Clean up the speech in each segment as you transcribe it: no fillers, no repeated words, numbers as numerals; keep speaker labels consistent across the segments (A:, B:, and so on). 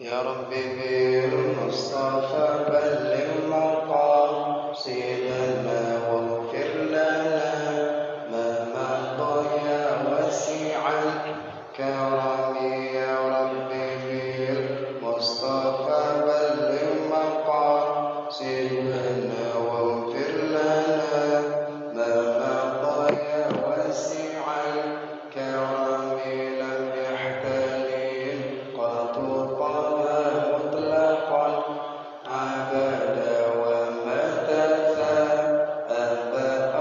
A: يا ربي بالمصطفى بلغ مقاصدنا واغفر لنا ما مضى يا واسع الكرم. يا ربي بالمصطفى بلغ مقاصدنا واغفر لنا ما مضى يا واسع الكرم. لم يحتلم قط مطلقا عبدا وما تثاءب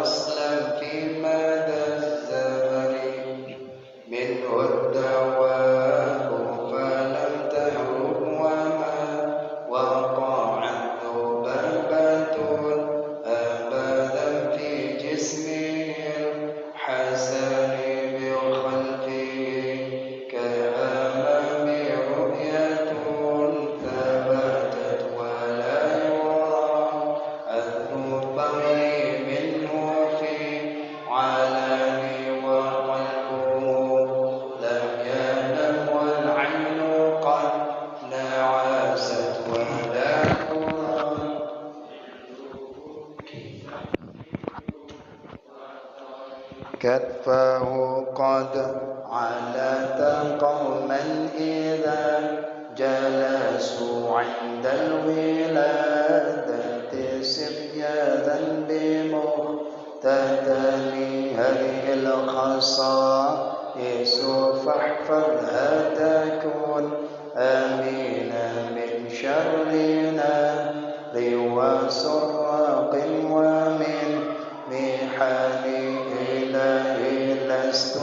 A: أصلا في مدى الزمن. منه الدواء فلم تهرب وما وقعت ذبابة أبدا في جسمه الحسن بخلفه كأمام رؤية ثبتت ولا يرى البغي منه في علن وقلبه لم ينم والعين قد نعست ولا يرى كتفه قد علت قوما إذا جلسوا عند الولادة سقيادا بمختتم هذه الخصائص فاحفظها تكون آمنا من شر نار وسراق ومن محن إلهي لست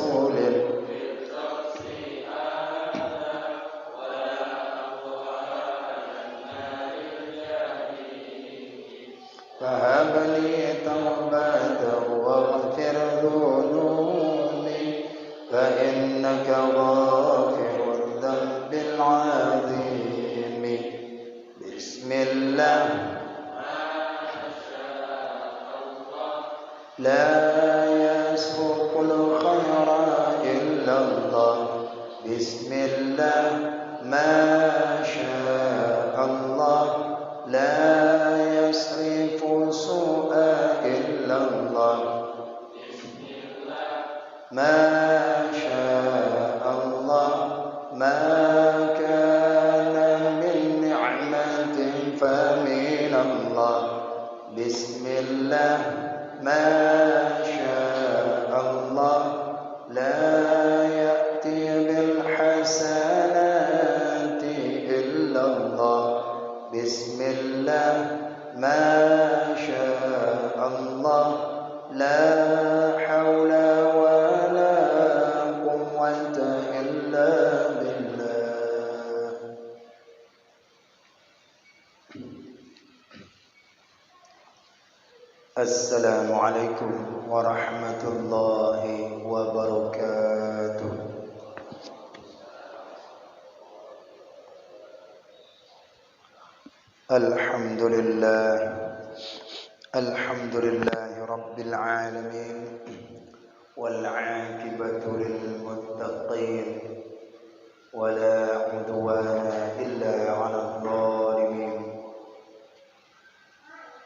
A: فهب لي توبة واغفر ذنوبي فإنك غافر الذنب العظيم. بسم الله لا يسبق الخير إلا الله. بسم الله ما شاء الله لا يصرف سوءا إلا الله. ما شاء الله ما كان من نعمة فمن الله. بسم الله ما شاء الله لا يأتي بالحسنات إلا الله. بسم الله ما شاء الله لا حول ولا قوة إلا بالله. السلام عليكم ورحمة الله وبركاته. الحمد لله رب العالمين والعاقبة للمتقين ولا عدوان إلا على الظالمين.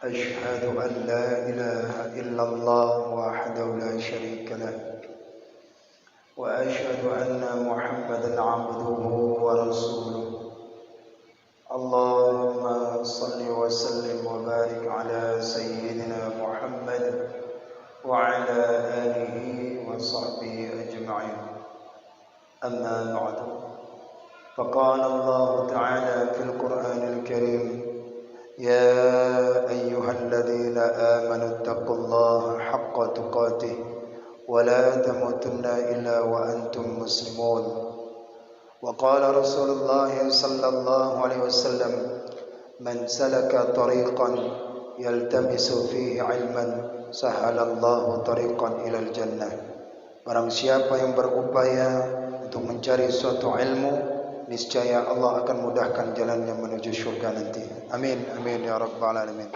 A: أشهد أن لا إله إلا الله وحده لا شريك له وأشهد أن محمدا عبده ورسوله. اللهم صل وسلم وبارك على سيدنا محمد وعلى آله وصحبه أجمعين. أما بعد فقال الله تعالى في القرآن الكريم يا أيها الذين آمنوا اتقوا الله حق تقاته ولا تموتن إلا وأنتم مسلمون. وقال رسول الله صلى الله عليه وسلم من سلك طريقا يلتمس فيه علما سهل الله طريقا إلى الجنة. Barang siapa yang berupaya untuk mencari suatu ilmu, niscaya Allah akan mudahkan jalannya menuju surga nanti. Amin, amin ya rabbal alamin.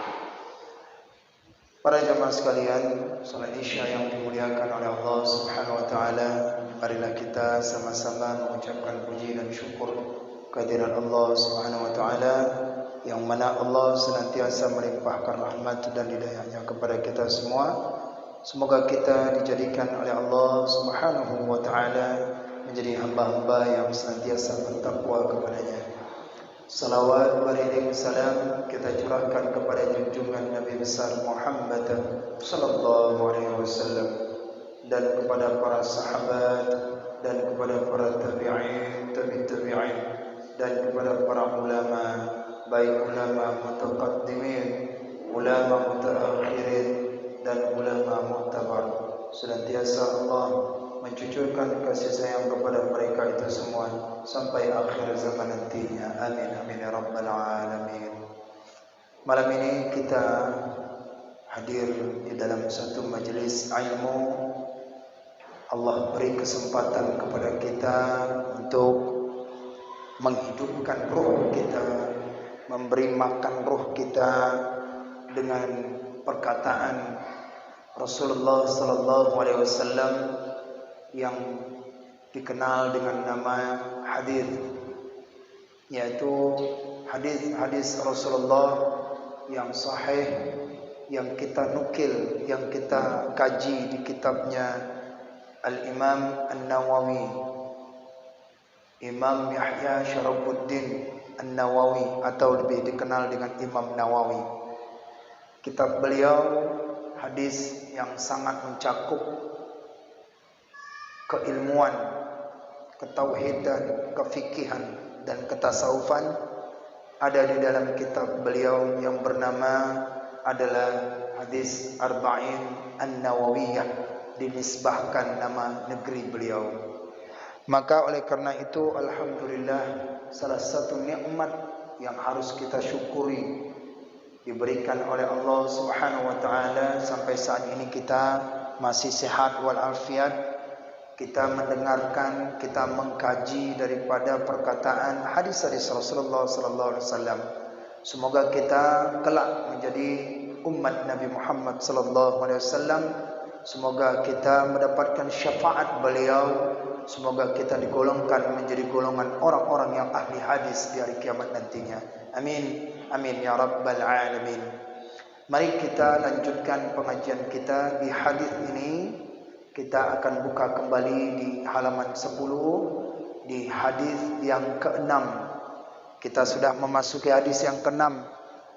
A: Para jamaah sekalian, salat Isya yang dimuliakan oleh Allah Subhanahu wa taala, marilah kita sama-sama mengucapkan puji dan syukur kehadiran Allah Subhanahu wa taala yang mana Allah senantiasa melimpahkan rahmat dan hidayahnya kepada kita semua. Semoga kita dijadikan oleh Allah Subhanahu wa taala menjadi hamba-hamba yang senantiasa bertakwa kepada-Nya. Salawat beriring salam kita curahkan kepada junjungan Nabi besar Muhammad sallallahu alaihi wasallam dan kepada para sahabat dan kepada para tabi'in, tabi'in dan kepada para ulama, baik ulama mutaqaddimin, ulama mutaakhirin dan ulama mu'tabar. Senantiasa Allah mencucurkan kasih sayang kepada mereka itu semua sampai akhir zaman nantinya. Amin amin ya rabbal alamin. Malam ini kita hadir di dalam satu majlis ilmu. Allah beri kesempatan kepada kita untuk menghidupkan ruh kita, memberi makan ruh kita dengan perkataan Rasulullah sallallahu alaihi wasallam yang dikenal dengan nama hadis, yaitu hadis Rasulullah yang sahih, yang kita nukil, yang kita kaji di kitabnya Al-Imam An-Nawawi, Imam Yahya Syarafuddin An-Nawawi atau lebih dikenal dengan Imam Nawawi. Kitab beliau hadis yang sangat mencakup keilmuan, ketauhidan, kefikihan dan ketasawufan ada di dalam kitab beliau yang bernama adalah hadis Arba'in An-Nawawiyah, dinisbahkan nama negeri beliau. Maka oleh karena itu alhamdulillah, salah satu nikmat yang harus kita syukuri diberikan oleh Allah Subhanahu wa taala sampai saat ini kita masih sehat wal afiat. Kita mendengarkan, kita mengkaji daripada perkataan hadis-hadis Rasulullah sallallahu alaihi wasallam. Semoga kita kelak menjadi umat Nabi Muhammad sallallahu alaihi wasallam. Semoga kita mendapatkan syafaat beliau. Semoga kita digolongkan menjadi golongan orang-orang yang ahli hadis di hari kiamat nantinya. Amin. Amin ya rabbal alamin. Mari kita lanjutkan pengajian kita di hadis ini. Kita akan buka kembali di halaman 10 di hadis yang ke-6. Kita sudah memasuki hadis yang ke-6.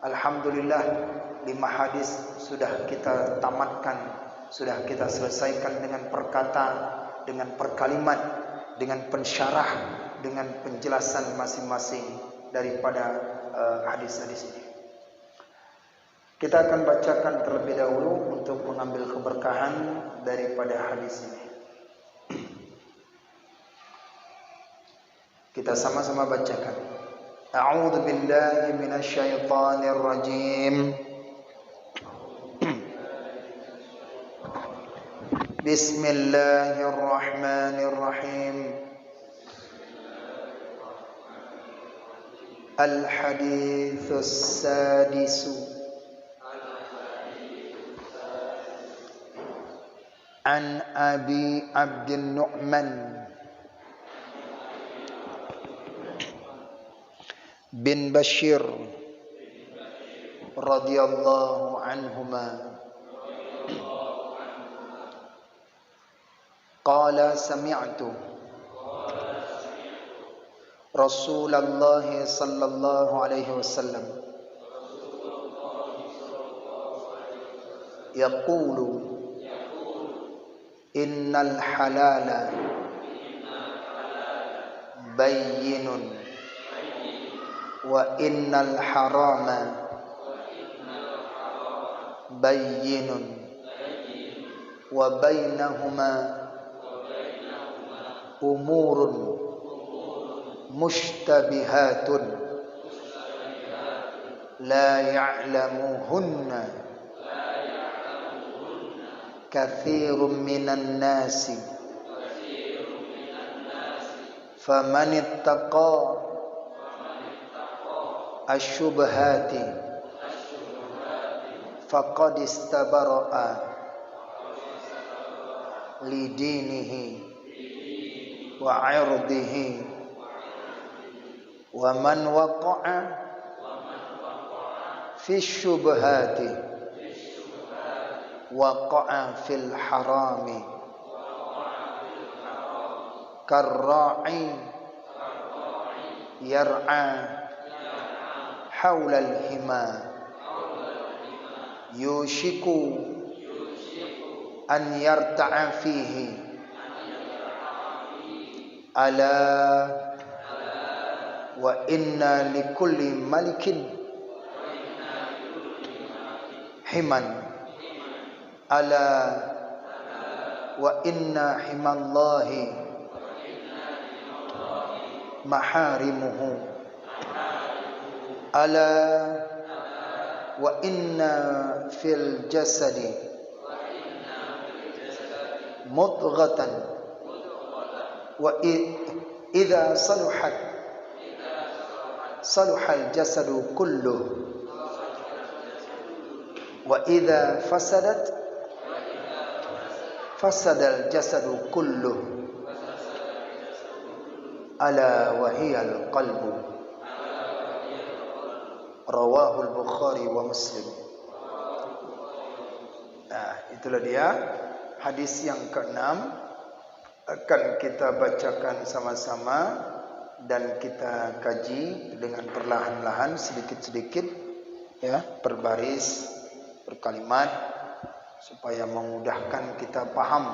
A: Alhamdulillah, 5 hadis sudah kita tamatkan, sudah kita selesaikan dengan perkata, dengan perkalimat, dengan pensyarah, dengan penjelasan masing-masing daripada hadis-hadis ini. Kita akan bacakan terlebih dahulu untuk mengambil keberkahan daripada hadis ini. Kita sama-sama bacakan. A'udzu billahi minasyaitonir rajim. Bismillahirrahmanirrahim. Al-haditsus sadisu An Abi Abdin Nu'man bin Bashir radhiyallahu anhuma qala sami'tu Rasulullah sallallahu alaihi wasallam yaqulu innal halala bayyinun wa innal harama bayyinun wa bainahuma umurun mushtabihatun la ya'lamuhunna katsirun minan nasi faman ittaqa asyubhati faqad istabara'a lidinihi wa 'irdihi wa man waqa'a fi syubhati waqa'a fil harami karra'i yar'a hawla al-hima yushiku an yarta'a fihi ala wa inna likulli malikin himan ala wa inna himallahi maharimuhu ala wa inna fil jasadi mudghatan wa idza saluhat saluhal jasadu kulluh wa idza fasadat fasadal jasadu kulluh ala wa hiyal qalbu rawahul Bukhari wa Muslim. Nah, itulah dia hadis yang ke-6 akan kita bacakan sama-sama dan kita kaji dengan perlahan-lahan sedikit-sedikit ya, per baris, per kalimat supaya memudahkan kita paham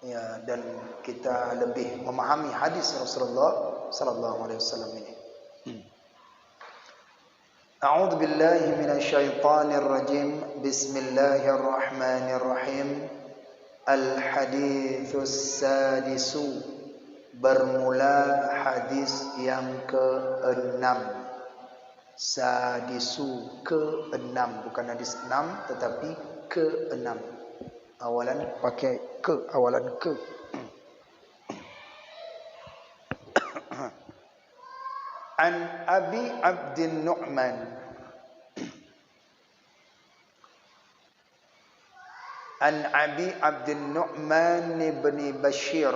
A: ya, dan kita lebih memahami hadis Rasulullah sallallahu alaihi wasallam ini. A'udzu billahi minasyaitonir rajim. Bismillahirrahmanirrahim. Al-haditsus sadisu. Bermula hadis yang ke-6. Sadisu, ke-6, bukan hadis 6 tetapi ke-6. Awalan pakai ke, awalan ke. An Abi Abdin Nu'man An Abi Abdin Nu'man ibn Bashir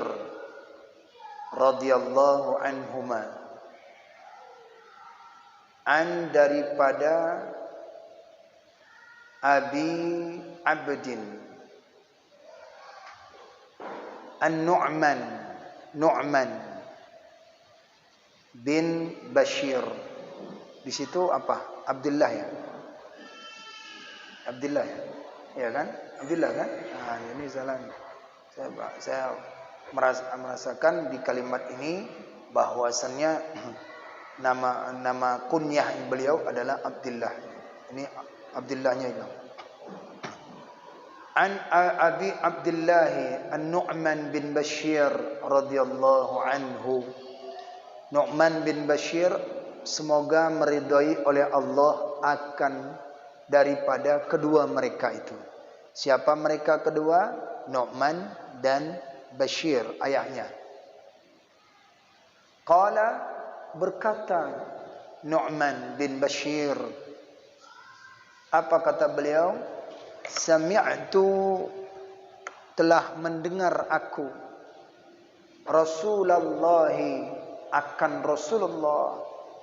A: radhiyallahu anhuma, an daripada Abi Abdin An-Nu'man, Nu'man bin Bashir. Di situ apa? Abdullah ya? Abdullah ya? Ya kan? Abdullah kan? Nah, ini salah. Saya merasakan di kalimat ini bahwasannya nama kunyah beliau adalah Abdullah. Ini Abdullahnya itu. An Abi Abdullah An-Nu'man bin Bashir radhiyallahu anhu. Nu'man bin Bashir, semoga meridhai oleh Allah akan daripada kedua mereka itu. Siapa mereka kedua? Nu'man dan Bashir, ayahnya. Qala, berkata Nu'man bin Bashir, apa kata beliau? Sami'tu, telah mendengar aku, Rasulullah, akan Rasulullah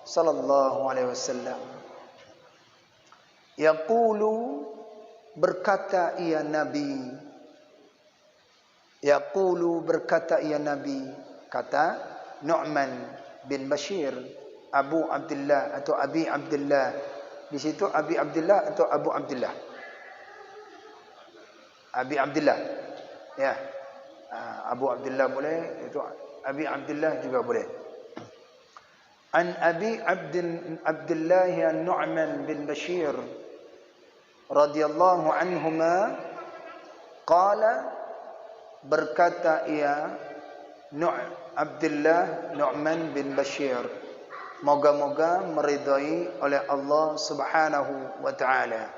A: sallallahu alaihi wasallam, yaqulu, berkata ia Nabi, yaqulu, berkata ia Nabi, kata Nu'man bin Bashir, Abu Abdullah atau Abi Abdullah. Di situ Abi Abdullah atau Abu Abdullah? Abi Abdullah. Ya. Abu Abdullah boleh, itu Abi Abdullah juga boleh. An Abi Abdullah An-Nu'man bin Bashir radhiyallahu anhuma qala, berkata ia Abdullah Nu'man bin Bashir, moga-moga meridai oleh Allah Subhanahu wa taala.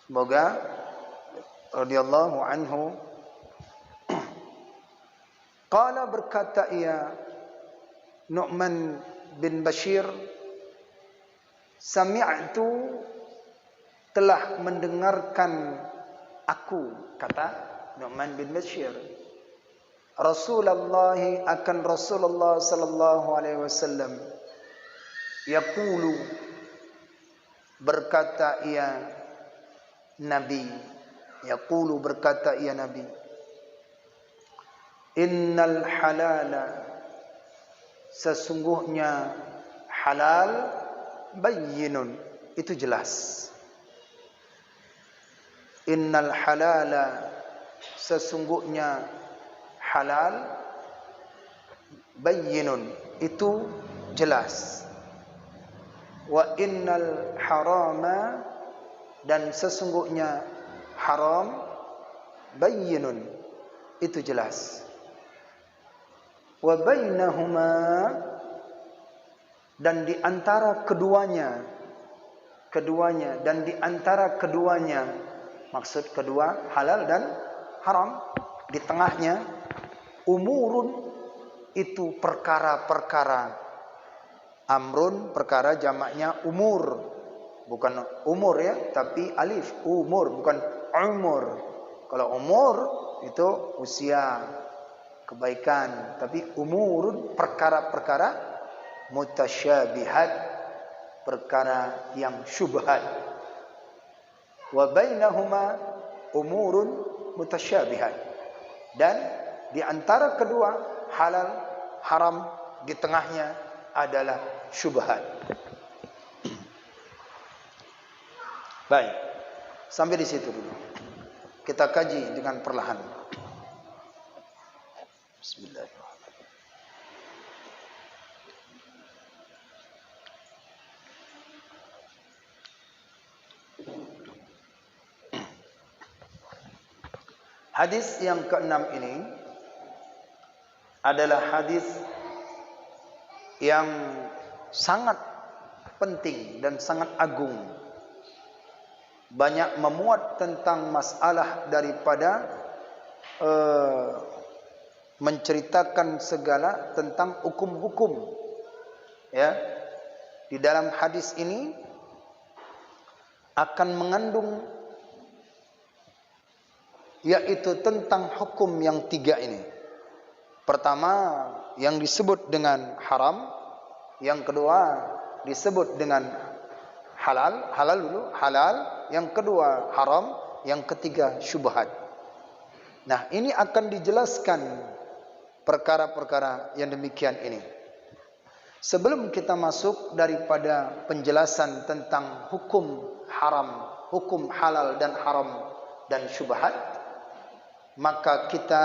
A: Semoga radhiyallahu anhu. Qala, berkata ia Nu'man bin Bashir, sami'tu, telah mendengarkan aku, kata Nu'man bin Bashir, Rasulullah akan Rasulullah sallallahu alaihi wasallam yaqulu, berkata ia Nabi, yaqulu, berkata ia Nabi, innal halala, sesungguhnya halal, bayyinun, itu jelas. Innal halala, sesungguhnya halal, bayyinun, itu jelas. Wa innal harama, dan sesungguhnya haram, bayyinun, itu jelas. Wa bainahuma, dan di antara keduanya, dan di antara keduanya, maksud kedua halal dan haram, di tengahnya umurun, itu perkara-perkara. Amrun, perkara, jamaknya umur, bukan umur ya, tapi alif, umur, bukan umur. Kalau umur itu usia, kebaikan, tapi umurun, perkara-perkara mutasyabihat, perkara yang syubhat. Wa bainahuma umurun mutasyabihat, dan di antara kedua halal haram, di tengahnya adalah syubhat. Baik, sampai di situ dulu. Kita kaji dengan perlahan. Bismillahirrahmanirrahim. Hadis yang ke-6 ini adalah hadis yang sangat penting dan sangat agung. Banyak memuat tentang masalah daripada menceritakan segala tentang hukum-hukum. Ya, di dalam hadis ini akan mengandung, yaitu tentang hukum yang tiga ini. Pertama yang disebut dengan haram, yang kedua disebut dengan halal, halal dulu, halal, yang kedua haram, yang ketiga syubhat. Nah, ini akan dijelaskan perkara-perkara yang demikian ini. Sebelum kita masuk daripada penjelasan tentang hukum haram, hukum halal dan haram dan syubhat, maka kita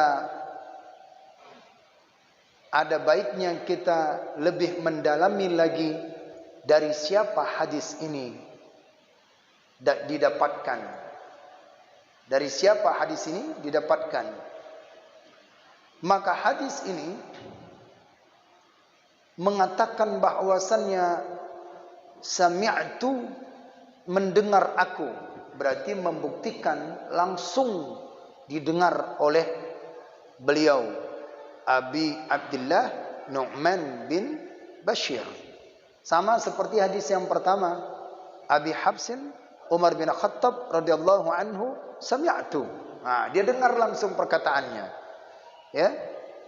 A: ada baiknya kita lebih mendalami lagi dari siapa hadis ini didapatkan. Dari siapa hadis ini didapatkan? Maka hadis ini mengatakan bahwasannya sami'tu, mendengar aku, berarti membuktikan langsung didengar oleh beliau, Abi Abdullah Nu'man bin Bashir. Sama seperti hadis yang pertama, Abi Habsin Umar bin Khattab radhiyallahu anhu, sami'tu. Nah, dia dengar langsung perkataannya. Ya.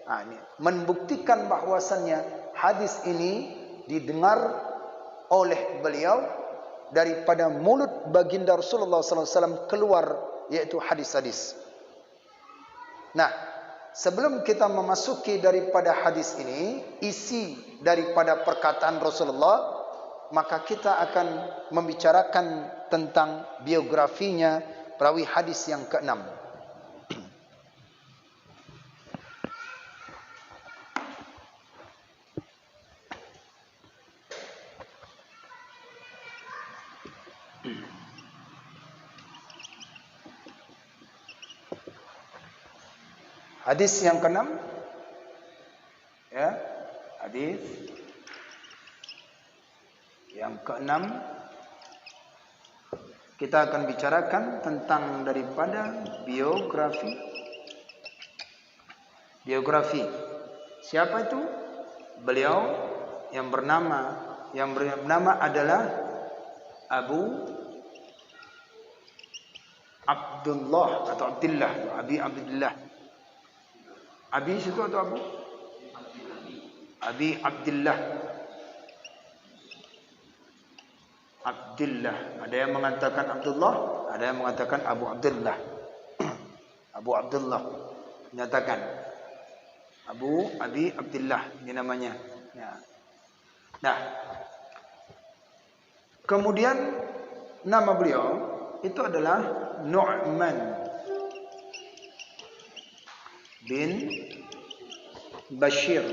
A: Nah, ini membuktikan bahwasannya hadis ini didengar oleh beliau daripada mulut baginda Rasulullah SAW keluar, yaitu hadis-hadis. Nah, sebelum kita memasuki daripada hadis ini, isi daripada perkataan Rasulullah, maka kita akan membicarakan tentang biografinya perawi hadis yang ke-6. Hadis yang ke-6, ya, hadis yang ke-6, kita akan bicarakan tentang daripada biografi. Siapa itu? Beliau yang bernama adalah Abu Abdullah atau Abdullah, Abi Abdullah Abi situ atau Abu? Abi Abdullah. Abdullah. Ada yang mengatakan Abdullah, ada yang mengatakan Abu Abdullah. Abu Abdullah menyatakan Abi Abdullah ini namanya. Ya. Nah, kemudian nama beliau itu adalah Nu'man bin Bashir.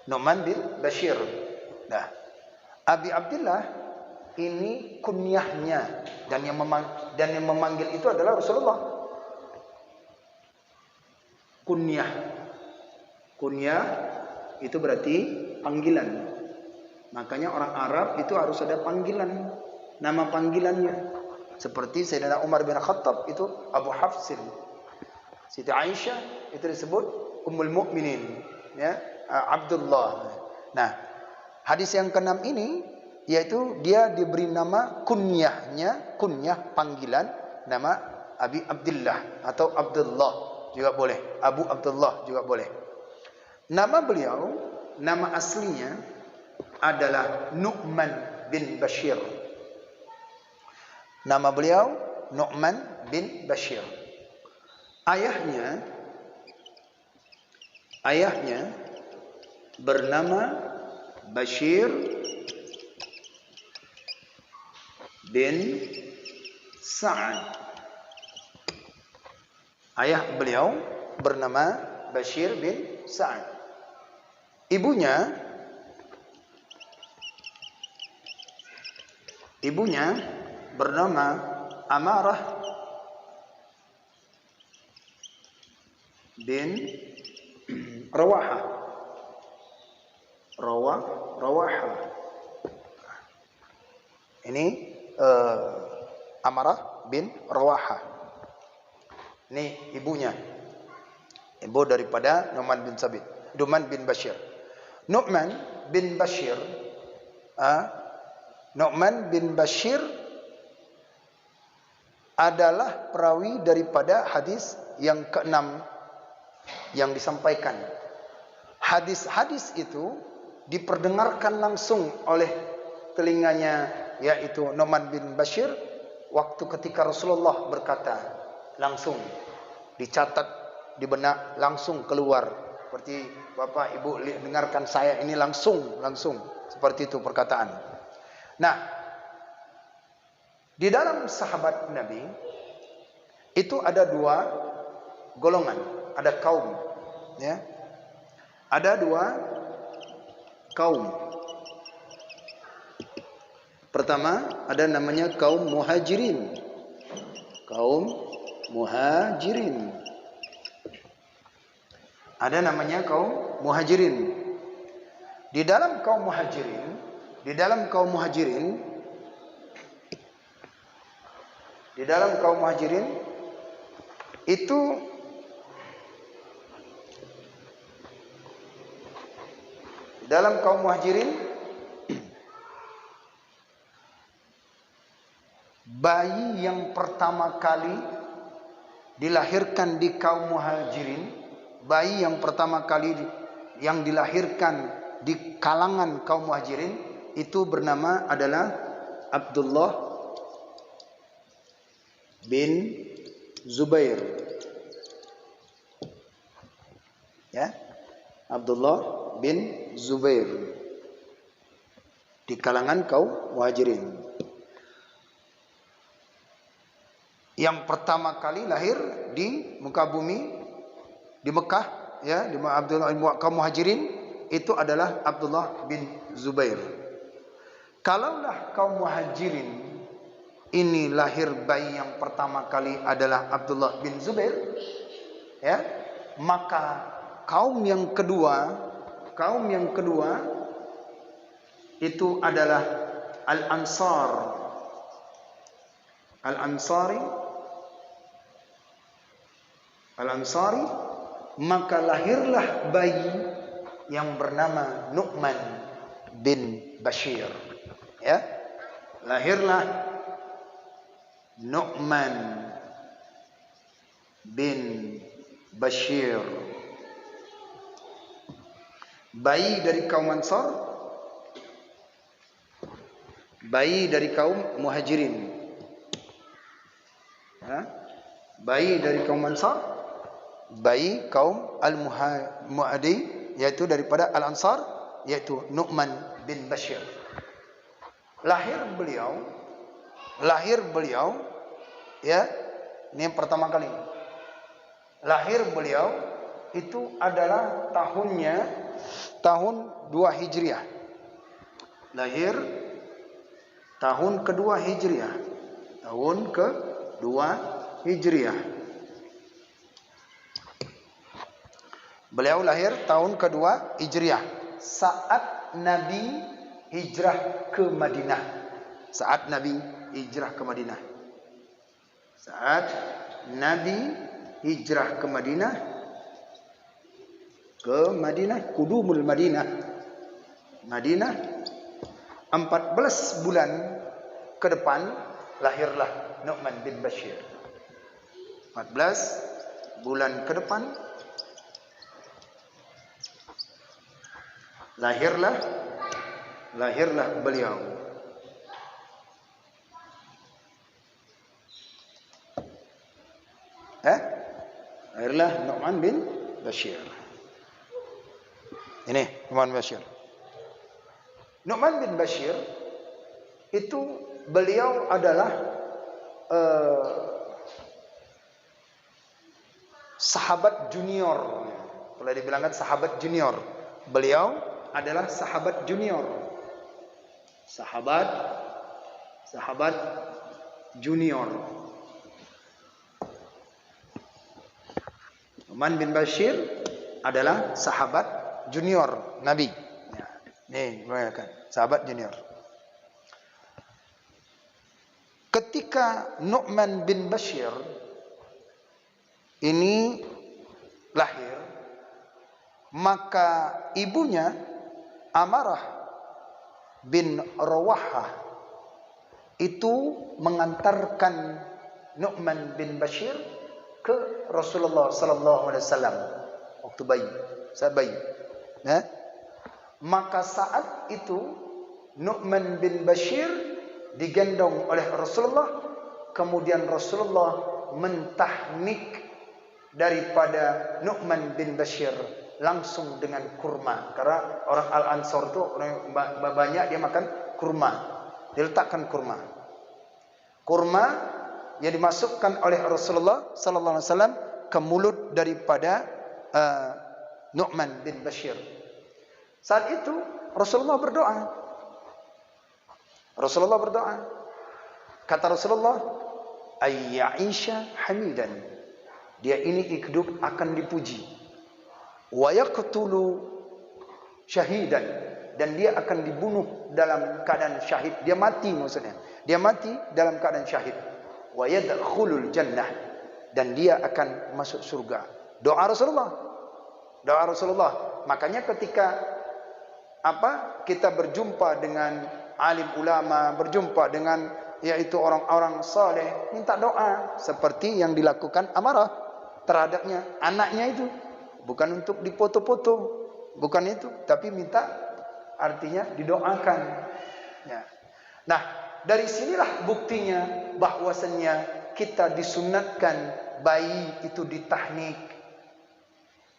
A: Nu'man bin Bashir. Nah, Abi Abdullah ini kunyahnya, dan yang memanggil itu adalah Rasulullah. Kunyah itu berarti panggilan. Makanya orang Arab itu harus ada panggilan, nama panggilannya. Seperti Sayyidina Umar bin Khattab itu Abu Hafsin. Siti Aisyah itu disebut Ummul Mukminin, ya, Abdullah. Nah, hadis yang ke-6 ini yaitu dia diberi nama kunyah panggilan, nama Abi Abdullah atau Abdullah juga boleh, Abu Abdullah juga boleh. Nama beliau, nama aslinya adalah Nu'man bin Bashir. Nama beliau Nu'man bin Bashir. Ayahnya bernama Bashir bin Sa'ad. Ayah beliau bernama Bashir bin Sa'ad. Ibunya bernama Amarah bin Rawaha. Ini Amarah bin Rawaha. Ini ibunya. Ibu daripada Nu'man bin Bashir. Nu'man bin Bashir adalah perawi daripada hadis yang ke-6 yang disampaikan. Hadis-hadis itu diperdengarkan langsung oleh telinganya, yaitu Nu'man bin Bashir, waktu ketika Rasulullah berkata, langsung dicatat di benak, langsung keluar. Seperti Bapak Ibu dengarkan saya ini langsung seperti itu perkataan. Nah, di dalam sahabat Nabi itu ada 2 golongan, ada kaum, ya. Ada 2 kaum. Pertama ada namanya kaum Muhajirin. Ada namanya kaum Muhajirin. Di dalam kaum Muhajirin itu bayi yang pertama kali dilahirkan di kaum Muhajirin, bayi yang pertama kali yang dilahirkan di kalangan kaum Muhajirin itu bernama adalah Abdullah bin Zubair. Ya, Abdullah bin Zubair di kalangan kaum Muhajirin. Yang pertama kali lahir di muka bumi di Mekah, ya, di Abdullah kaum Muhajirin itu adalah Abdullah bin Zubair. Kalaulah kaum Muhajirin ini lahir bayi yang pertama kali adalah Abdullah bin Zubair, ya, maka kaum yang kedua itu adalah Al-Ansari, maka lahirlah bayi yang bernama Nu'man bin Bashir, ya. Lahirlah Nu'man bin Bashir. Bayi dari kaum Ansar, bayi dari kaum Muhajirin. Bayi dari kaum Ansar, bayi kaum Al-Muhadi, yaitu daripada Al-Ansar, yaitu Nu'man bin Bashir. Lahir beliau, ya, ini yang pertama kali. Lahir beliau itu adalah tahun 2 Hijriah. Lahir tahun kedua Hijriah. Tahun ke-2 Hijriah. Beliau lahir tahun kedua Hijriah, saat Nabi hijrah ke Madinah. Saat Nabi hijrah ke Madinah. Saat Nabi hijrah ke Madinah. Qudumul Madinah. Madinah 14 bulan ke depan lahirlah Nu'man bin Bashir. 14 bulan ke depan lahirlah beliau. Lahirlah Nu'man bin Bashir. Ini Nu'man bin Bashir. Nu'man bin Bashir itu beliau adalah sahabat junior. Kalau dibilangkan sahabat junior, beliau adalah sahabat junior. Sahabat junior. Nu'man bin Bashir adalah sahabat junior Nabi. Nih, bayangkan, sahabat junior. Ketika Nu'man bin Bashir ini lahir, maka ibunya Amarah bin Rawahah itu mengantarkan Nu'man bin Bashir ke Rasulullah sallallahu alaihi wasallam waktu saat bayi. Maka saat itu Nu'man bin Bashir digendong oleh Rasulullah, kemudian Rasulullah mentahnik daripada Nu'man bin Bashir langsung dengan kurma. Karena orang Al-Ansar itu orang banyak dia makan kurma. Diletakkan kurma. Kurma yang dimasukkan oleh Rasulullah sallallahu alaihi wasallam ke mulut daripada Nu'man bin Bashir. Saat itu Rasulullah berdoa. Kata Rasulullah, "Ayya'isha hamidan." Dia ini hidup akan dipuji. Wa yaqtulu syahidan, dan dia akan dibunuh dalam keadaan syahid. Dia mati maksudnya. Dia mati dalam keadaan syahid. Wa yadkhulul jannah, dan dia akan masuk surga. Doa Rasulullah. Makanya ketika kita berjumpa dengan alim ulama, berjumpa dengan yaitu orang-orang saleh, minta doa seperti yang dilakukan Amarah terhadapnya, anaknya itu. Bukan untuk dipoto-foto, bukan itu, tapi minta artinya didoakan. Ya. Nah, dari sinilah buktinya bahwasannya kita disunatkan bayi itu ditahnik.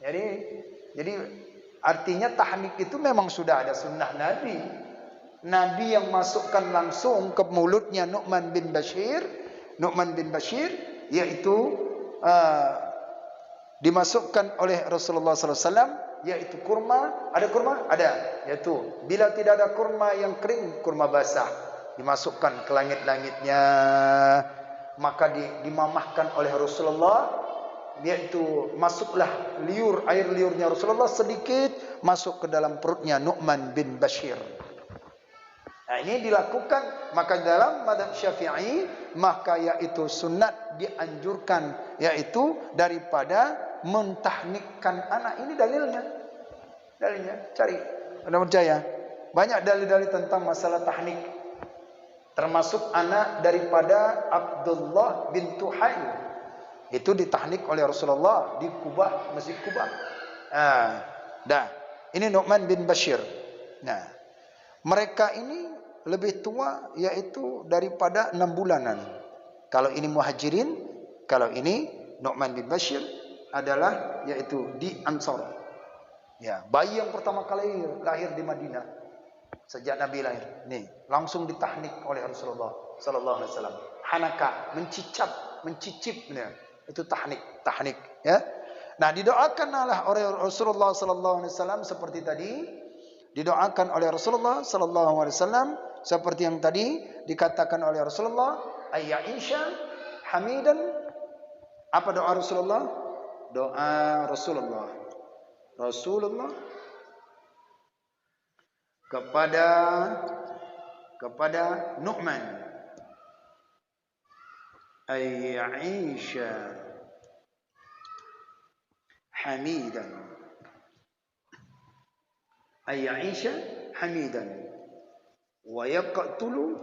A: Jadi artinya tahnik itu memang sudah ada sunnah Nabi. Nabi yang masukkan langsung ke mulutnya Nu'man bin Bashir, yaitu dimasukkan oleh Rasulullah SAW, yaitu kurma. Ada kurma? Ada. Yaitu bila tidak ada kurma yang kering, kurma basah, dimasukkan ke langit-langitnya, maka dimamahkan oleh Rasulullah. Yaitu masuklah air liurnya Rasulullah sedikit masuk ke dalam perutnya Nu'man bin Bashir. Nah, ini dilakukan, maka dalam mazhab Syafi'i maka yaitu sunat dianjurkan, yaitu daripada mentahnikkan anak. Ini dalilnya cari, anda percaya banyak dalil-dalil tentang masalah tahnik, termasuk anak daripada Abdullah bin Tuhail. Itu ditahnik oleh Rasulullah di Kubah, Masjid Kubah. Dah. Ini Nu'man bin Bashir. Nah, mereka ini lebih tua yaitu daripada 6 bulanan. Kalau ini Muhajirin, kalau ini Nu'man bin Bashir adalah yaitu di Ansar. Ya, bayi yang pertama kali lahir di Madinah sejak Nabi lahir. Nih, langsung ditahnik oleh Rasulullah sallallahu alaihi wasallam. Hanaka, mencicip ya. Itu tahnik ya. Nah, didoakan oleh Rasulullah sallallahu alaihi wasallam seperti tadi, didoakan oleh Rasulullah sallallahu alaihi wasallam seperti yang tadi dikatakan oleh Rasulullah, ayyisha hamidan. Apa doa Rasulullah? Doa Rasulullah kepada Nu'man, ayyisha hamidan, ayyisha hamidan wa yaqtulu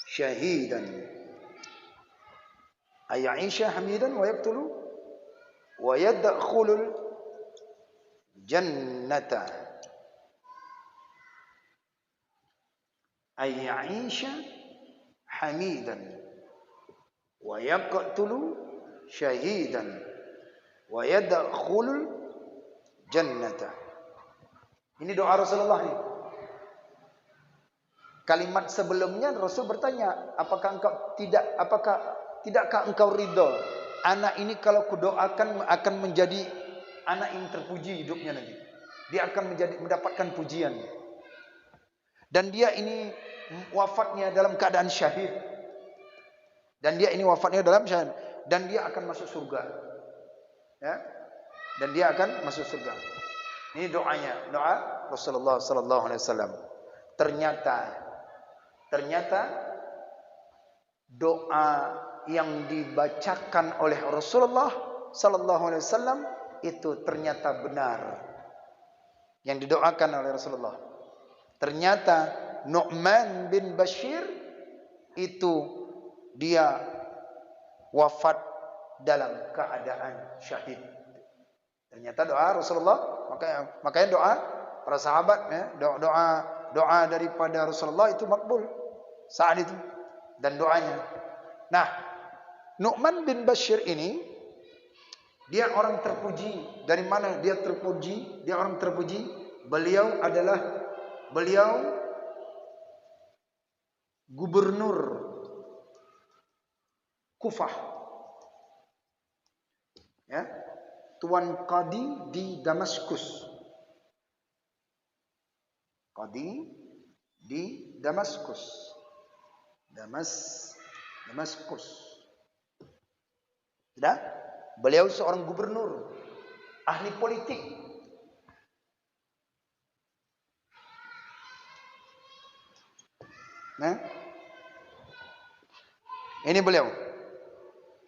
A: syahidan. Ayyisha hamidan wa yaqtulu wa yadkhulul jannata. Ayyisha hamidan wa yaqtulu syahidan wa yadkhulul jannata. Ini doa Rasulullah nih. Kalimat sebelumnya Rasul bertanya, tidakkah engkau ridha anak ini kalau kudoakan akan menjadi anak yang terpuji hidupnya nanti. Dia akan mendapatkan pujian. Dan dia ini wafatnya dalam keadaan syahid. Dan dia akan masuk surga. Ya. Dan dia akan masuk surga. Ini doanya, doa Rasulullah sallallahu alaihi wasallam. Ternyata doa yang dibacakan oleh Rasulullah sallallahu alaihi wasallam itu ternyata benar. Yang didoakan oleh Rasulullah. Ternyata Nu'man bin Bashir itu dia wafat dalam keadaan syahid. Ternyata doa Rasulullah, makanya doa para sahabat ya, doa daripada Rasulullah itu makbul saat itu dan doanya. Nah, Nu'man bin Bashir ini dia orang terpuji. Dari mana dia terpuji? Dia orang terpuji. Beliau gubernur Kufah. Ya. Tuan Qadi di Damaskus. Qadi di Damaskus. Damaskus. Sudah? Beliau seorang gubernur, ahli politik. Nah, ini beliau.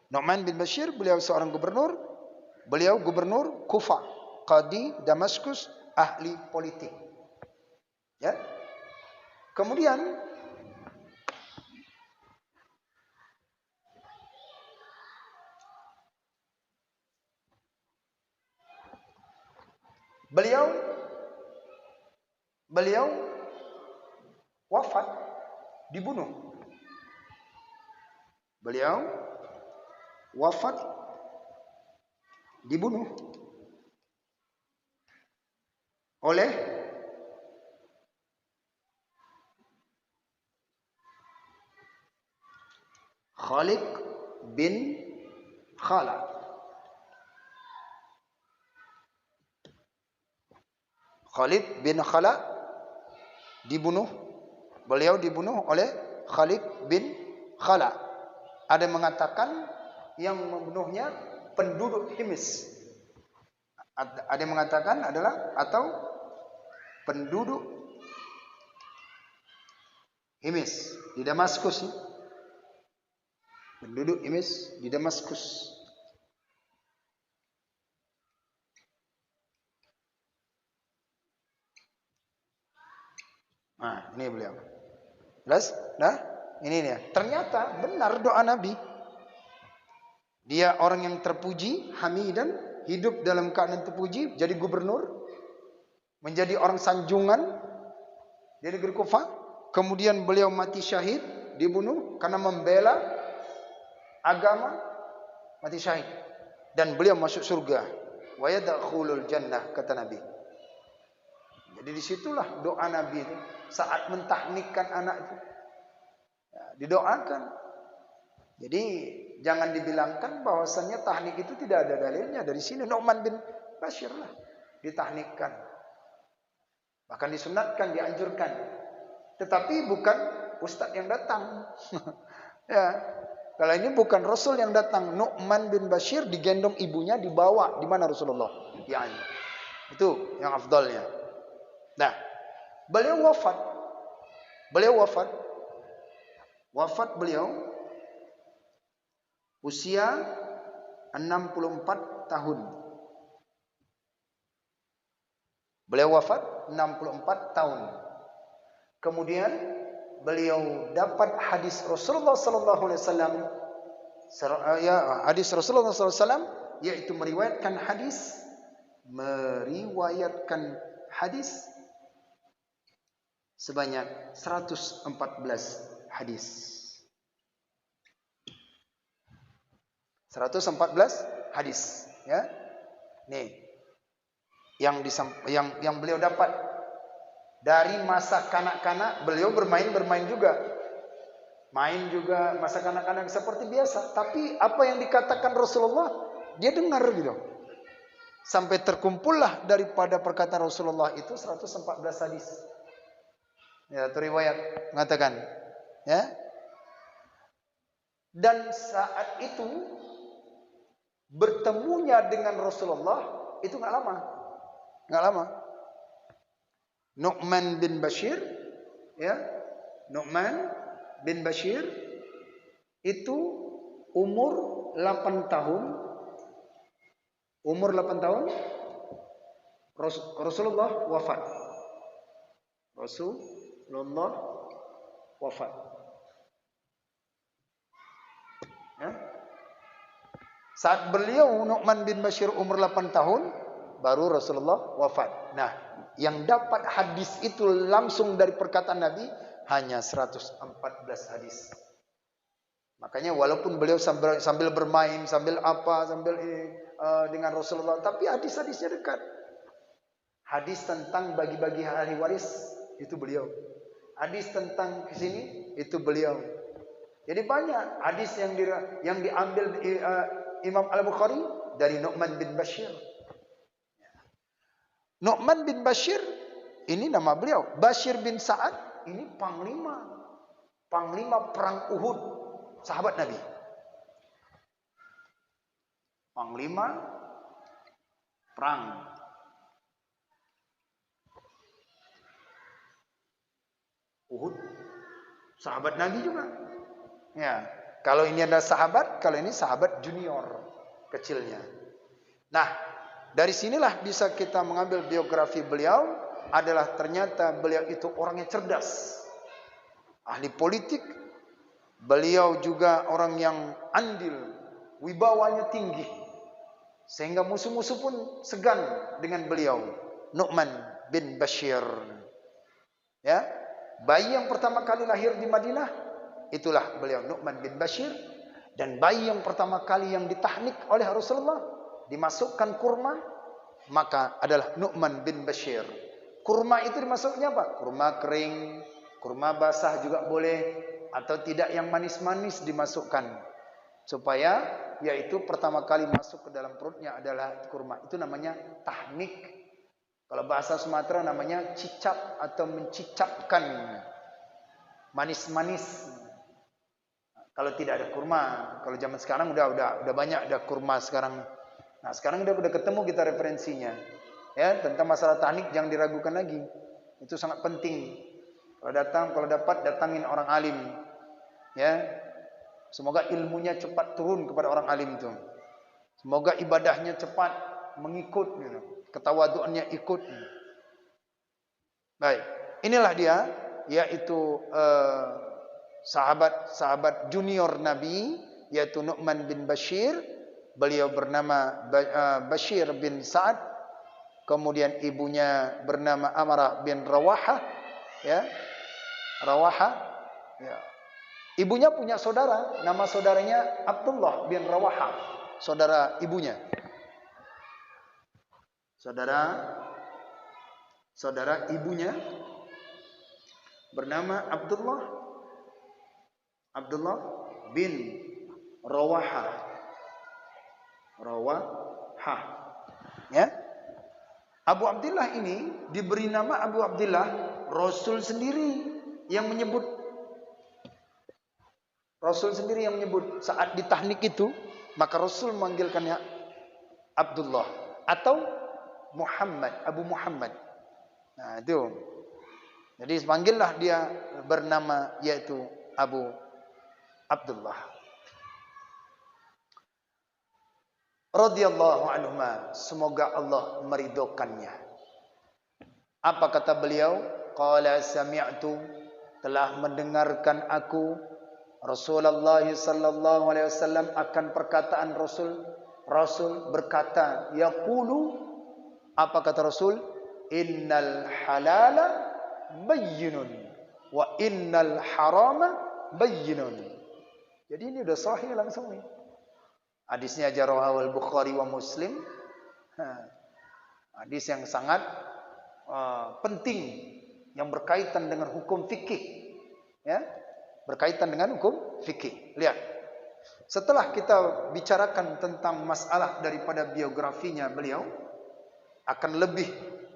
A: Nu'man bin Bashir, beliau seorang gubernur. Beliau gubernur Kufah, Qadi Damaskus, ahli politik. Ya. Kemudian beliau wafat, dibunuh. Beliau wafat, dibunuh oleh Khalid bin Khala. Khalid bin Khala dibunuh. Beliau dibunuh oleh Khalid bin Khala. Ada yang mengatakan yang membunuhnya penduduk Himis. Ada yang mengatakan adalah atau penduduk Himis di Damaskus. Penduduk Himis di Damaskus. Nah, ini beliau. Jelas? Nah, ini dia. Ternyata benar doa Nabi. Dia orang yang terpuji, hamidan, hidup dalam keadaan terpuji, jadi gubernur, menjadi orang sanjungan di negeri Kufah. Kemudian beliau mati syahid, dibunuh karena membela agama, mati syahid. Dan beliau masuk surga. Wa yadkhulul jannah, kata Nabi. Jadi disitulah doa Nabi itu saat mentahnikkan anak itu. Ya, didoakan. Jadi jangan dibilangkan bahwasannya tahnik itu tidak ada dalilnya. Dari sini Nu'man bin Bashir lah ditahnikkan. Bahkan disunatkan, dianjurkan. Tetapi bukan ustaz yang datang. Ya. Kalau ini bukan Rasul yang datang. Nu'man bin Bashir digendong ibunya, dibawa di mana Rasulullah? Ya. Itu yang afdalnya. Nah, beliau wafat. Wafat beliau usia 64 tahun. Beliau wafat 64 tahun. Kemudian beliau dapat hadis Rasulullah sallallahu alaihi wasallam, hadis Rasulullah sallallahu alaihi wasallam, yaitu meriwayatkan hadis sebanyak 114 hadis. 114 hadis, ya. Nih. Yang beliau dapat dari masa kanak-kanak, beliau bermain juga. Main juga masa kanak-kanak seperti biasa, tapi apa yang dikatakan Rasulullah dia dengar gitu. Sampai terkumpullah daripada perkataan Rasulullah itu 114 hadis. Ya, itu riwayat mengatakan, ya. Dan saat itu bertemunya dengan Rasulullah itu enggak lama. Nu'man bin Bashir, ya. Nu'man bin Bashir itu umur 8 tahun. Rasulullah wafat. Ya. Saat beliau Nu'man bin Bashir umur 8 tahun, baru Rasulullah wafat. Nah, yang dapat hadis itu langsung dari perkataan Nabi hanya 114 hadis. Makanya walaupun beliau sambil bermain, sambil dengan Rasulullah, tapi hadis-hadisnya dekat. Hadis tentang bagi-bagi ahli waris itu beliau. Hadis tentang kesini itu beliau. Jadi banyak hadis yang diambil Imam Al-Bukhari dari Nu'man bin Bashir. Nu'man bin Bashir ini nama beliau. Bashir bin Sa'ad ini panglima perang Uhud, sahabat Nabi. Panglima perang Uhud, sahabat Nabi juga. Ya, kalau ini ada sahabat, kalau ini sahabat junior kecilnya. Nah, dari sinilah bisa kita mengambil biografi beliau adalah ternyata beliau itu orangnya cerdas, ahli politik. Beliau juga orang yang andil, wibawanya tinggi, sehingga musuh-musuh pun segan dengan beliau. Nu'man bin Bashir, ya, bayi yang pertama kali lahir di Madinah, itulah beliau Nu'man bin Bashir. Dan bayi yang pertama kali yang ditahnik oleh Rasulullah, dimasukkan kurma, maka adalah Nu'man bin Bashir. Kurma itu dimasuknya apa? Kurma kering, kurma basah juga boleh, atau tidak yang manis-manis dimasukkan, supaya yaitu pertama kali masuk ke dalam perutnya adalah kurma. Itu namanya tahnik. Kalau bahasa Sumatera namanya cicap atau mencicapkan, manis-manis. Kalau tidak ada kurma, kalau zaman sekarang udah banyak ada kurma sekarang. Nah, sekarang udah ketemu kita referensinya. Ya, tentang masalah tahnik jangan diragukan lagi. Itu sangat penting. Kalau dapat datangin orang alim. Ya. Semoga ilmunya cepat turun kepada orang alim itu. Semoga ibadahnya cepat mengikut gitu. Ketawaduannya ikut. Baik, inilah dia, yaitu sahabat junior Nabi, yaitu Nu'man bin Bashir.
B: beliau bernama Bashir bin Sa'ad, kemudian ibunya bernama Amarah bin Rawahah, ya. Rawahah, ya. Ibunya punya saudara, nama saudaranya Abdullah bin Rawahah, saudara ibunya. Saudara ibunya bernama Abdullah bin Rawahah. Ya. Abu Abdullah ini diberi nama Abu Abdullah, Rasul sendiri yang menyebut. Saat ditahnik itu, maka Rasul memanggilkannya Abdullah atau Muhammad, Abu Muhammad. Nah, itu. Jadi panggillah dia bernama yaitu Abu Abdullah. Radhiyallahu anhuma, semoga Allah meridhokannya. Apa kata beliau? Qala sami'tu, telah mendengarkan aku Rasulullah sallallahu alaihi wasallam akan perkataan Rasul berkata, yaqulu, apa kata Rasul? Innal halala bayyinun wa innal harama bayyinun. Jadi ini udah sahih langsung nih. Hadisnya rawahu al-Bukhari wa Muslim. Hadis yang sangat penting yang berkaitan dengan hukum fikih, ya. Berkaitan dengan hukum fikih. Lihat. Setelah kita bicarakan tentang masalah daripada biografinya beliau, akan lebih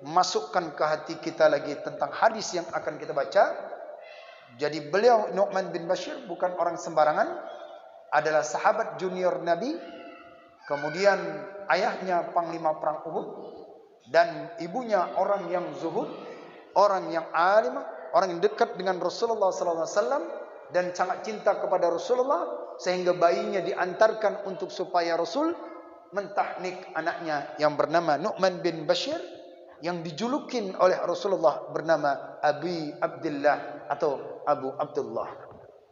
B: masukkan ke hati kita lagi tentang hadis yang akan kita baca. Jadi beliau Nu'man bin Bashir bukan orang sembarangan, adalah sahabat junior Nabi, kemudian ayahnya panglima perang Uhud, dan ibunya orang yang zuhud, orang yang alim, orang yang dekat dengan Rasulullah SAW dan sangat cinta kepada Rasulullah, sehingga bayinya diantarkan untuk supaya Rasul mentahnik anaknya yang bernama Nu'man bin Bashir, yang dijulukin oleh Rasulullah bernama Abi Abdullah atau Abu Abdullah.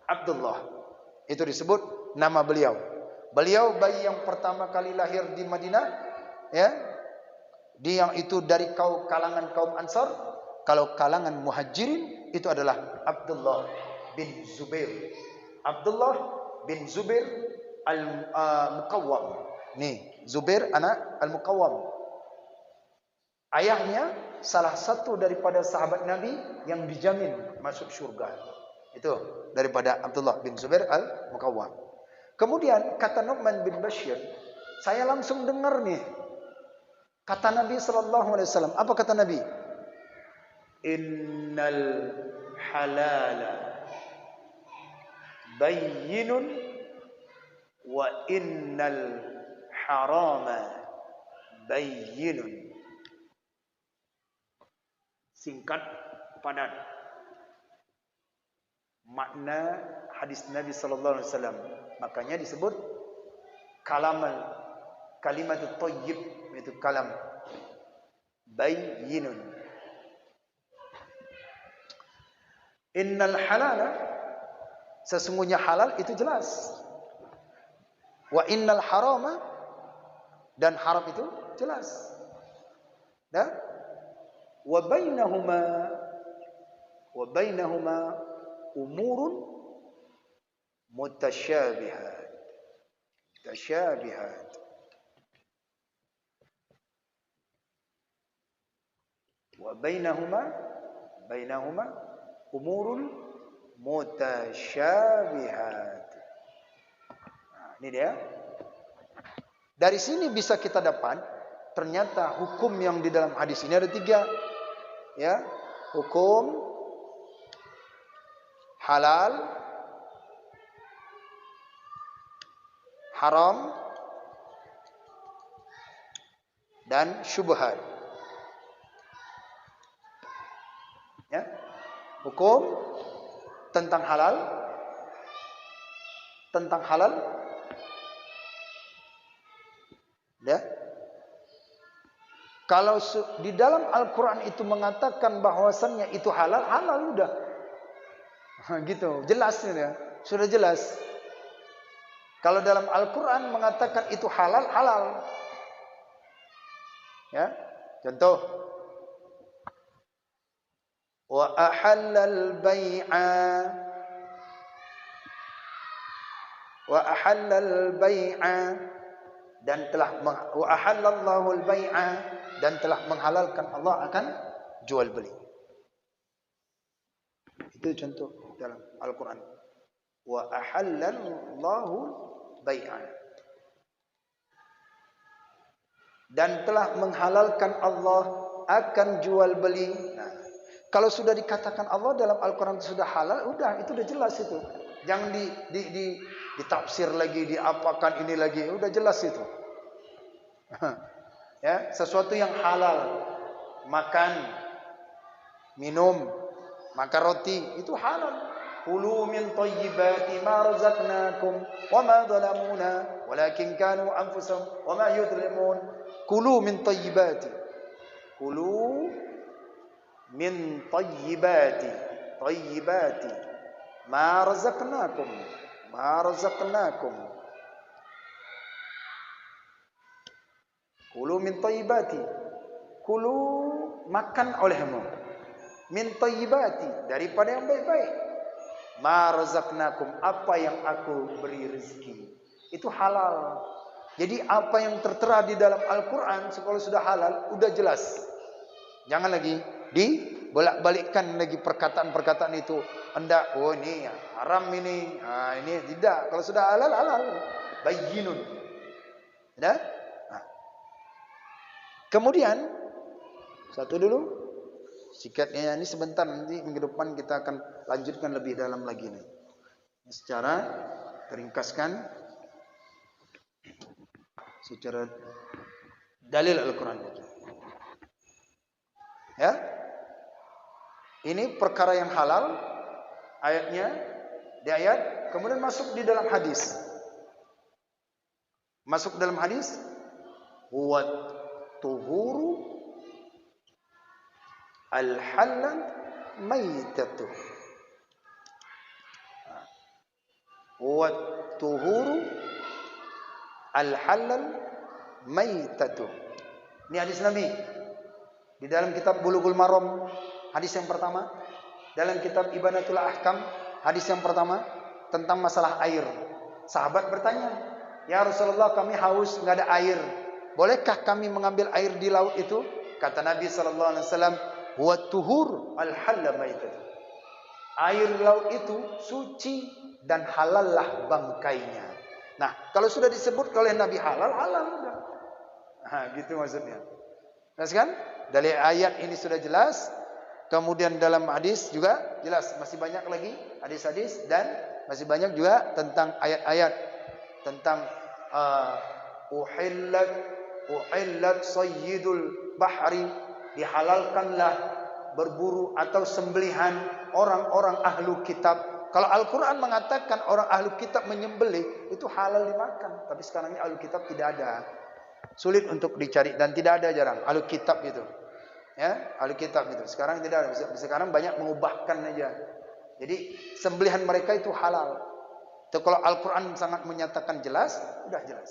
B: Abdullah itu disebut nama beliau. Beliau bayi yang pertama kali lahir di Madinah, ya. Dia yang itu dari kalangan kaum Ansar. Kalau kalangan Muhajirin itu adalah Abdullah bin Zubair. Abdullah bin Zubair Al-Muqawwam. Nih, Zubair anak Al-Muqawwam. Ayahnya salah satu daripada sahabat Nabi yang dijamin masuk surga. Itu daripada Abdullah bin Zubair Al-Muqawwam. Kemudian kata Nu'man bin Bashir, saya langsung dengar nih kata Nabi sallallahu alaihi wasallam. Apa kata Nabi? Innal halala bayyinun wa innal harama bayyinun. Singkat, padat. Makna hadis Nabi sallallahu alaihi wasallam. Makanya disebut kalimatut thayyib, itu kalam bayyinun. Innal halala, sesungguhnya halal itu jelas. Wa innal harama, dan haram itu jelas. Dan wa bainahuma umurun mutasyabihat. Wa bainahuma umurun mutasyabihat. Nah, ini dia. Dari sini bisa kita dapat ternyata hukum yang di dalam hadis ini ada 3. Ya, hukum halal, haram, dan syubhat. Ya, hukum tentang halal, ya. Kalau di dalam Al-Quran itu mengatakan bahwasannya itu halal, halal udah. Gitu, jelas ya. Sudah jelas. Kalau dalam Al-Quran mengatakan itu halal, halal. Ya, contoh. Wa ahallal bai'a wa ahallal bai'a dan telah wa ahallallahu al-bai'a dan telah menghalalkan Allah akan jual beli. Itu contoh dalam Al-Quran. Wa ahallallahu bai'a dan telah menghalalkan Allah akan jual beli. Nah, kalau sudah dikatakan Allah dalam Al-Quran sudah halal, udah itu udah jelas itu. Jangan ditafsir lagi, diapakan ini lagi, udah jelas itu. Ya, sesuatu yang halal, makan, minum, makan roti itu halal. Kulu min thayyibati ma razaqnakum wa ma zalamuna walakin kanu anfusahum wa ma yudlimun. Kulu min thayyibati. Kulu min thayyibati. Thayyibati ma razaqnakum. Ma razaqnakum. Kulu min thayyibati. Kulu makan olehmu. Min thayyibati daripada yang baik-baik. Ma razaqnakum apa yang aku beri rezeki. Itu halal. Jadi apa yang tertera di dalam Al-Quran kalau sudah halal, udah jelas. Jangan lagi dibolak-balikkan lagi perkataan-perkataan itu. Hendak, oh ini haram ini. Nah, ini tidak. Kalau sudah halal, halal. Bayyinun. Sudah? Nah. Kemudian, satu dulu. Sikatnya ini sebentar, nanti minggu depan kita akan lanjutkan lebih dalam lagi nih. Secara teringkaskan secara dalil Al-Quran itu. Ya. Ini perkara yang halal ayatnya di ayat, kemudian masuk di dalam hadis. Masuk dalam hadis huwa tuhuru al-halal maitatu. Wa tuhuru al-halal maitatu. Ini hadis Nabi di dalam kitab Bulughul Maram, hadis yang pertama. Dalam kitab Ibanatul Ahkam, hadis yang pertama tentang masalah air. Sahabat bertanya, "Ya Rasulullah, kami haus, enggak ada air. Bolehkah kami mengambil air di laut itu?" Kata Nabi sallallahu alaihi wasallam, "Wa tuhur al-halal maitatu." Air laut itu suci dan halallah bangkainya. Nah, kalau sudah disebut oleh Nabi halal, halal sudah. Nah, gitu maksudnya. Jelas kan? Dari ayat ini sudah jelas. Kemudian dalam hadis juga jelas. Masih banyak lagi hadis-hadis dan masih banyak juga tentang ayat-ayat tentang uhillat sayyidul bahri, dihalalkanlah berburu atau sembelihan orang-orang ahlu kitab. Kalau Al-Quran mengatakan orang ahlu kitab menyembelih, itu halal dimakan. Tapi sekarang ini ahlu kitab tidak ada. Sulit untuk dicari dan tidak ada, jarang ahlu kitab itu. Ya, ahlu kitab itu. Sekarang tidak ada. Sekarang banyak mengubahkan aja. Jadi sembelihan mereka itu halal. Itu kalau Al-Quran sangat menyatakan jelas, sudah jelas.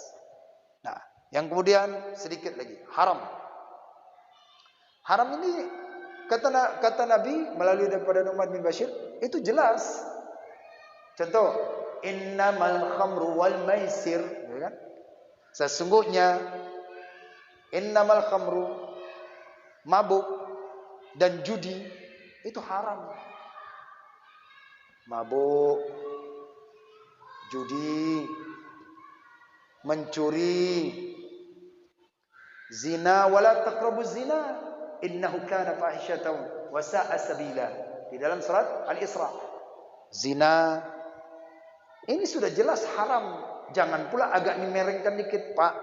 B: Nah, yang kemudian sedikit lagi, haram. Haram ini kata Nabi melalui daripada Nu'man bin Bashir itu jelas. Contoh, innamal khamru wal maisir, ya kan? Sesungguhnya innamal khamru, mabuk dan judi itu haram. Mabuk, judi, mencuri, zina, wala taqrabuz zina innahu kana fahishatan wa sa'a sabila. Di dalam surat Al-Isra. Zina ini sudah jelas haram. Jangan pula agak dimerengkan dikit, Pak.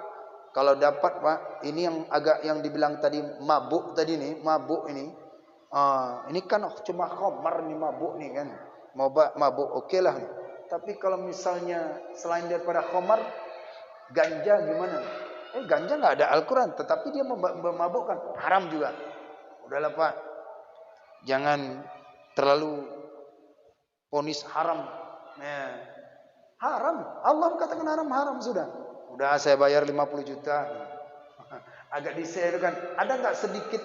B: Kalau dapat, Pak, ini yang agak yang dibilang tadi mabuk tadi nih, mabuk ini. Ini kan cuma khamar nih, mabuk nih kan. Mabuk okeylah. Tapi kalau misalnya selain daripada khamar, ganja gimana? Ganja enggak ada Al-Quran, tetapi dia memabukkan, haram juga. Udahlah, Pak. Jangan terlalu ponis haram. Nah, Haram. Allah katakan haram, haram sudah. Udah saya bayar 50 juta. Agak diserukan. Ada nggak sedikit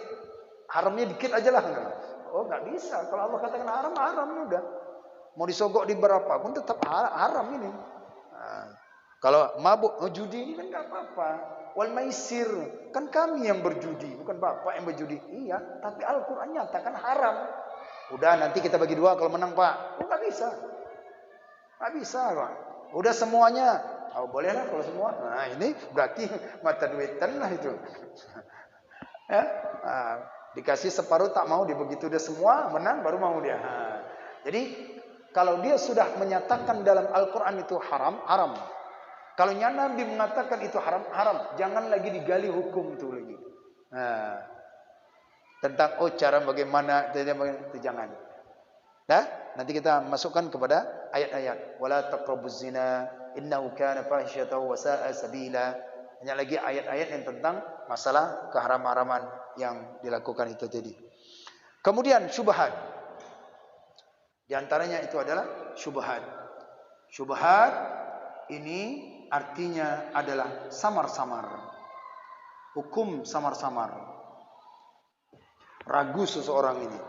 B: haramnya dikit aja lah. Oh nggak bisa. Kalau Allah katakan haram, haram udah. Mau disogok di berapa pun tetap haram ini. Nah, kalau mabuk, judi ini kan nggak apa-apa. Wal maisir, kan kami yang berjudi, bukan bapak yang berjudi. Iya, tapi Al-Quran nyatakan haram. Udah nanti kita bagi dua kalau menang pak. Oh nggak bisa. Nggak bisa pak. Udah semuanya. Oh boleh lah kalau semua. Nah ini berarti mata duitan lah itu. Ya, nah, dikasih separuh tak mau, dia begitu udah semua menang baru mau dia. Nah, jadi kalau dia sudah menyatakan dalam Al-Quran itu haram, haram. Kalau Nabi mengatakan itu haram, haram. Jangan lagi digali hukum itu lagi. Nah, tentang cara bagaimana itu jangan. Nah, nanti kita masukkan kepada ayat-ayat. Wala taqrabuz zina innahu kana fahisyatan wa sa'a sabila. Hanya lagi ayat-ayat yang tentang masalah keharam-haraman yang dilakukan itu tadi. Kemudian syubhat. Di antaranya itu adalah syubhat. Syubhat ini artinya adalah samar-samar. Hukum samar-samar. Ragu seseorang ini.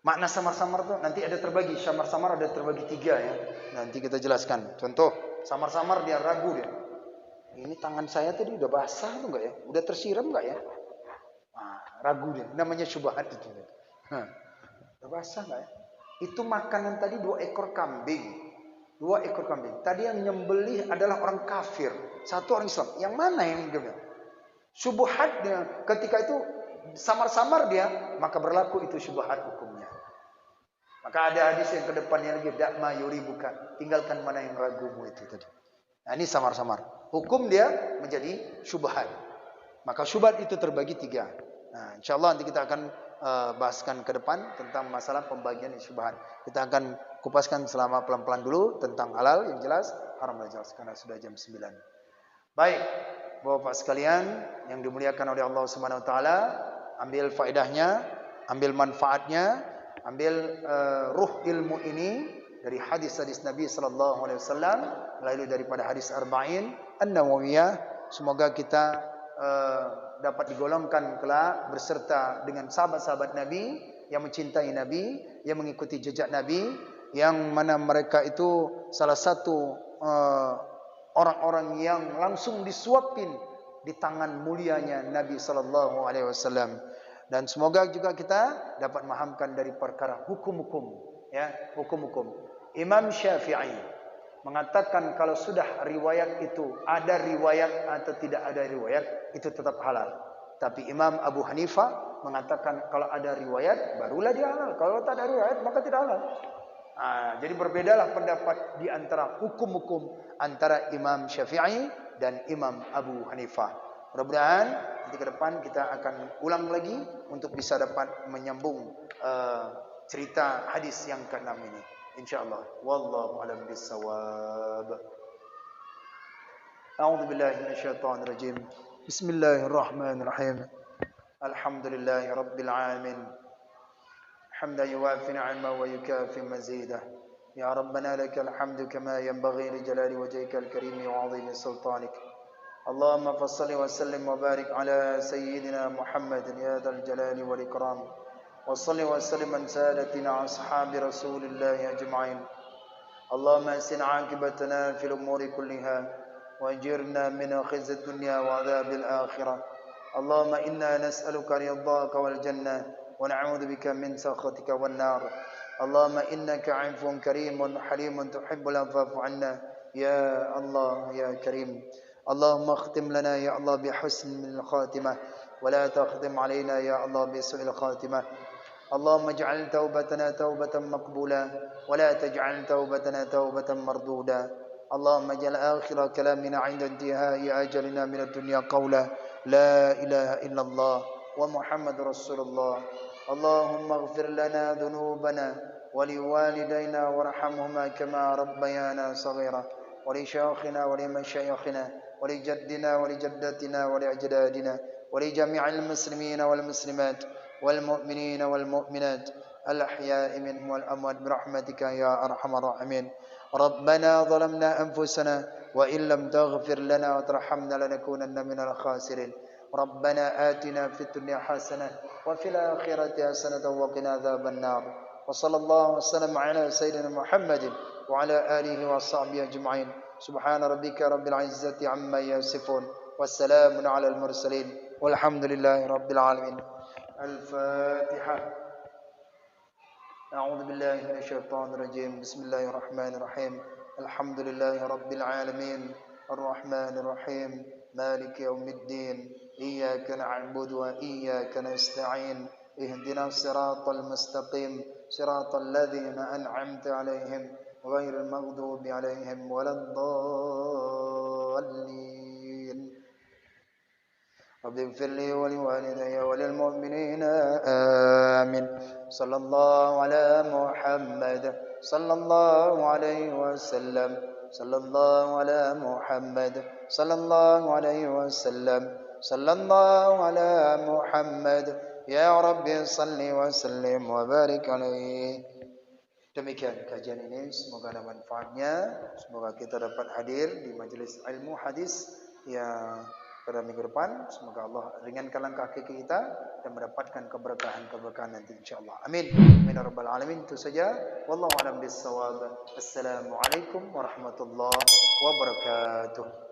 B: Makna samar-samar itu nanti ada terbagi. Samar-samar ada terbagi 3 ya. Nanti kita jelaskan. Contoh, samar-samar dia ragu dia. Ini tangan saya tadi udah basah tuh enggak ya? Udah tersiram enggak ya? Nah, ragu dia. Namanya syubhat itu. Udah basah enggak ya? Itu makanan tadi 2 ekor kambing. 2 ekor kambing. Tadi yang nyembelih adalah orang kafir. 1 orang Islam. Yang mana yang nyembelih? Syubhat dia. Ketika itu samar-samar dia, maka berlaku itu syubhat hukumnya. Maka ada hadis yang ke depannya lagi, dakma yuri bukan. Tinggalkan mana yang ragumu itu tadi. Nah, ini samar-samar. Hukum dia menjadi syubhat. Maka syubhat itu terbagi 3. Nah, insyaallah nanti kita akan bahaskan ke depan tentang masalah pembagian syubhat. Kita akan kupaskan selama pelan-pelan dulu tentang halal yang jelas, haram yang jelas karena sudah jam 9. Baik, Bapak sekalian yang dimuliakan oleh Allah Subhanahu wa taala, ambil faedahnya, ambil manfaatnya, ambil ruh ilmu ini dari hadis-hadis Nabi sallallahu alaihi wasallam, melalui daripada hadis Arba'in An-Nawawiyah. Semoga kita dapat digolongkan kelak berserta dengan sahabat-sahabat Nabi yang mencintai Nabi, yang mengikuti jejak Nabi, yang mana mereka itu salah satu orang-orang yang langsung disuapin di tangan mulianya Nabi sallallahu alaihi wasallam. Dan semoga juga kita dapat memahamkan dari perkara hukum-hukum, ya, hukum-hukum. Imam Syafi'i mengatakan kalau sudah riwayat itu ada riwayat atau tidak ada riwayat itu tetap halal. Tapi Imam Abu Hanifah mengatakan kalau ada riwayat barulah dia halal. Kalau tak ada riwayat maka tidak halal. Jadi berbedalah pendapat di antara hukum-hukum antara Imam Syafi'i dan Imam Abu Hanifah. Mudah-mudahan nanti ke depan kita akan ulang lagi untuk bisa dapat menyambung cerita hadis yang ke-6 ini. InsyaAllah. Wallahu a'lam bissawab. A'udzu billahi minasyaitonir rajim. Bismillahirrahmanirrahim. Alhamdulillahi rabbil alamin. Hamdan yuwafi ni'amahu wa yukafi mazidah. Ya Rabbana lakal hamdu kama yanbaghi li jalali wajhikal karim wa 'azimi sultanik. Allahumma fassalli wa sallim wa barik ala sayyidina Muhammadin ya dzal jalali wal ikram. وصل وسلم عن سادتنا أصحاب رسول الله أجمعين. اللهم أحسن عاقبتنا في الأمور كلها وأجرنا من خزي الدنيا وعذاب الآخرة. اللهم إنا نسألك رضاك والجنة ونعوذ بك من سخطك والنار. اللهم إنك عفو كريم حليم تحب العفو عنا يا الله يا كريم. اللهم اختم لنا يا الله بحسن الخاتمة ولا تختم علينا يا الله بسوء الخاتمة. اللهم اجعل توبتنا توبة مقبولة ولا تجعل توبتنا توبة مردودة. اللهم اجعل آخر كلامنا عند انتهاء أجلنا من الدنيا قولا لا إله إلا الله ومحمد رسول الله. اللهم اغفر لنا ذنوبنا ولوالدينا وارحمهما كما ربيانا صغيرا ولشيخنا ولمشايخنا ولجدنا ولجدتنا ولأجدادنا ولجميع المسلمين والمسلمات والمؤمنين والمؤمنات الأحياء منهم والأموات برحمتك يا أرحم الراحمين. ربنا ظلمنا أنفسنا وإن لم تغفر لنا وترحمنا لنكونن من الخاسرين ربنا آتنا في الدنيا حسنة وفي الآخرة حسنة وقنا عذاب النار وصلى الله وسلم على سيدنا محمد وعلى آله وصحبه أجمعين سبحان ربك رب العزة عما يصفون والسلام على المرسلين والحمد لله رب العالمين. الفاتحة. أعوذ بالله من الشيطان الرجيم. بسم الله الرحمن الرحيم. الحمد لله رب العالمين الرحمن الرحيم مالك يوم الدين إياك نعبد وإياك نستعين اهدنا الصراط المستقيم صراط الذين أنعمت عليهم غير المغضوب عليهم ولا الضالين. رب اغفر لي ولوالدي وللمؤمنين آمين. صلى الله على محمد صلى الله عليه وسلم صلى الله على محمد صلى الله عليه وسلم صلى الله على محمد يا رب صل وسلم وبارك عليه. Demikian kajian ini, semoga ada manfaatnya, semoga kita dapat hadir di majelis ilmu hadis yang pada minggu depan. Semoga Allah ringankan langkah kaki kita dan mendapatkan keberkahan nanti insyaallah. Amin. Amin ya rabbal alamin. Itu saja. Wallahu a'lam bissawab. Assalamualaikum warahmatullahi wabarakatuh.